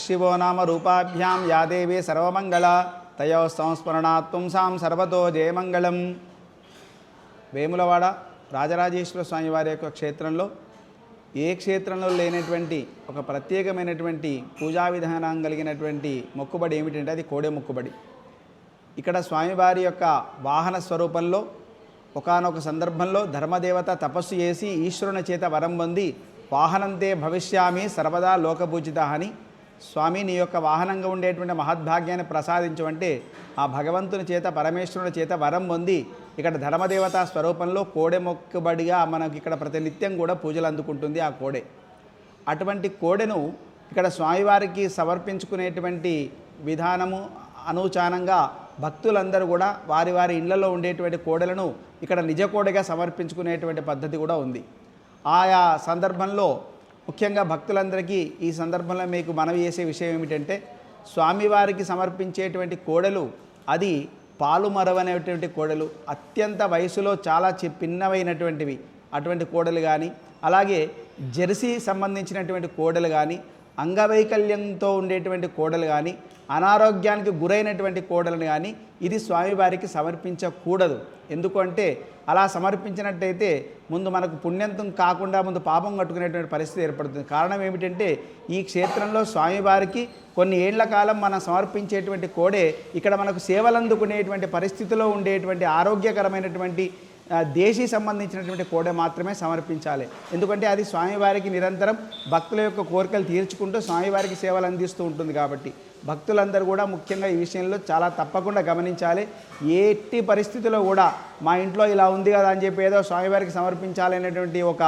శివో నామ రూపాభ్యాం యా దేవీ సర్వమంగళ తయో సంస్మరణాత్ పుంసాం సర్వతో జయమంగళం. వేములవాడ రాజరాజేశ్వర స్వామి వారి యొక్క క్షేత్రంలో ఏ క్షేత్రంలో లేనటువంటి ఒక ప్రత్యేకమైనటువంటి పూజా విధానం కలిగినటువంటి మొక్కుబడి ఏమిటంటే అది కోడె మొక్కుబడి. ఇక్కడ స్వామివారి యొక్క వాహన స్వరూపంలో ఒకానొక సందర్భంలో ధర్మదేవత తపస్సు చేసి ఈశ్వరుని చేత వరం పొంది వాహనంతే భవిష్యామి సర్వదా లోకపూజిత అని, స్వామి నీ యొక్క వాహనంగా ఉండేటువంటి మహద్భాగ్యాన్ని ప్రసాదించమంటే ఆ భగవంతుని చేత పరమేశ్వరుని చేత వరం పొంది ఇక్కడ ధర్మదేవత స్వరూపంలో కోడె మొక్కుబడిగా మనకి ఇక్కడ ప్రతినిత్యం కూడా పూజలు అందుకుంటుంది ఆ కోడె. అటువంటి కోడెను ఇక్కడ స్వామివారికి సమర్పించుకునేటువంటి విధానము అనూచానంగా భక్తులందరూ కూడా వారి వారి ఇళ్లలో ఉండేటువంటి కోడెలను ఇక్కడ నిజ కోడెగా సమర్పించుకునేటువంటి పద్ధతి కూడా ఉంది. ఆయా సందర్భంలో ముఖ్యంగా భక్తులందరికీ ఈ సందర్భంలో మీకు మనవి చేసే విషయం ఏమిటంటే, స్వామివారికి సమర్పించేటువంటి కోడెలు అది పాలు మరవనేటువంటి కోడెలు, అత్యంత వయసులో చాలా పిన్నమైనటువంటివి అటువంటి కోడలు కానీ, అలాగే జెర్సీ సంబంధించినటువంటి కోడలు కానీ, అంగవైకల్యంతో ఉండేటువంటి కోడలు కానీ, అనారోగ్యానికి గురైనటువంటి కోడలను కానీ ఇది స్వామివారికి సమర్పించకూడదు. ఎందుకంటే అలా సమర్పించినట్టయితే ముందు మనకు పుణ్యంతం కాకుండా ముందు పాపం కట్టుకునేటువంటి పరిస్థితి ఏర్పడుతుంది. కారణం ఏమిటంటే ఈ క్షేత్రంలో స్వామివారికి కొన్ని ఏళ్ల కాలం మనం సమర్పించేటువంటి కోడే ఇక్కడ మనకు సేవలు అందుకునేటువంటి పరిస్థితిలో ఉండేటువంటి ఆరోగ్యకరమైనటువంటి దేశీ సంబంధించినటువంటి కోడె మాత్రమే సమర్పించాలి. ఎందుకంటే అది స్వామివారికి నిరంతరం భక్తుల యొక్క కోరికలు తీర్చుకుంటూ స్వామివారికి సేవలు అందిస్తూ ఉంటుంది. కాబట్టి భక్తులందరూ కూడా ముఖ్యంగా ఈ విషయంలో చాలా తప్పకుండా గమనించాలి. ఎట్టి పరిస్థితుల్లో కూడా మా ఇంట్లో ఇలా ఉంది కదా అని చెప్పి ఏదో స్వామివారికి సమర్పించాలి అనేటువంటి ఒక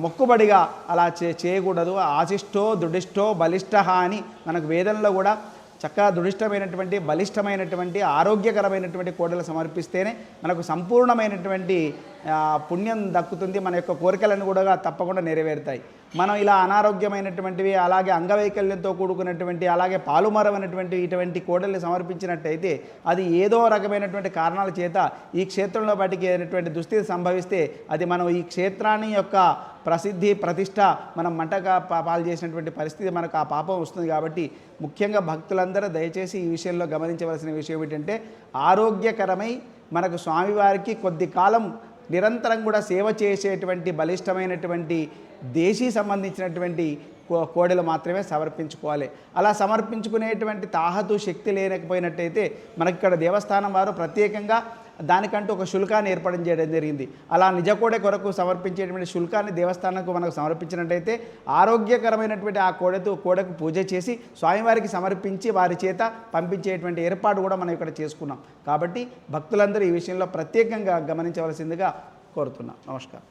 మొక్కుబడిగా అలా చేయకూడదు. ఆశిష్టో దృఢిష్టో బలిష్ట అని మనకు వేదంలో కూడా చక్కగా దృఢిష్టమైనటువంటి బలిష్టమైనటువంటి ఆరోగ్యకరమైనటువంటి కోడలు సమర్పిస్తేనే మనకు సంపూర్ణమైనటువంటి పుణ్యం దక్కుతుంది. మన యొక్క కోరికలను కూడా తప్పకుండా నెరవేరుతాయి. మనం ఇలా అనారోగ్యమైనటువంటివి, అలాగే అంగవైకల్యంతో కూడుకున్నటువంటి, అలాగే పాలుమరమైనటువంటి ఇటువంటి కోడల్ని సమర్పించినట్టయితే అది ఏదో రకమైనటువంటి కారణాల చేత ఈ క్షేత్రంలో బయటికి అయినటువంటి దుస్థితి సంభవిస్తే అది మనం ఈ క్షేత్రాన్ని యొక్క ప్రసిద్ధి ప్రతిష్ట మనం మంటగా పాలు చేసినటువంటి పరిస్థితి మనకు ఆ పాపం వస్తుంది. కాబట్టి ముఖ్యంగా భక్తులందరూ దయచేసి ఈ విషయంలో గమనించవలసిన విషయం ఏమిటంటే, ఆరోగ్యకరమై మనకు స్వామివారికి కొద్ది కాలం నిరంతరం కూడా సేవ చేసేటువంటి బలిష్టమైనటువంటి దేశీ సంబంధించినటువంటి కోడెలు మాత్రమే సమర్పించుకోవాలి. అలా సమర్పించుకునేటువంటి తాహతు శక్తి లేకపోయినట్టయితే మనకి ఇక్కడ దేవస్థానం వారు ప్రత్యేకంగా దానికంటూ ఒక శుల్కాన్ని ఏర్పాటు చేయడం జరిగింది. అలా నిజ కోడె కొరకు సమర్పించేటువంటి శుల్కాన్ని దేవస్థానానికి మనకు సమర్పించినట్టయితే ఆరోగ్యకరమైనటువంటి ఆ కోడెకు పూజ చేసి స్వామివారికి సమర్పించి వారి చేత పంపించేటువంటి ఏర్పాటు కూడా మనం ఇక్కడ చేసుకున్నాం. కాబట్టి భక్తులందరూ ఈ విషయంలో ప్రత్యేకంగా గమనించవలసిందిగా కోరుతున్నాం. నమస్కారం.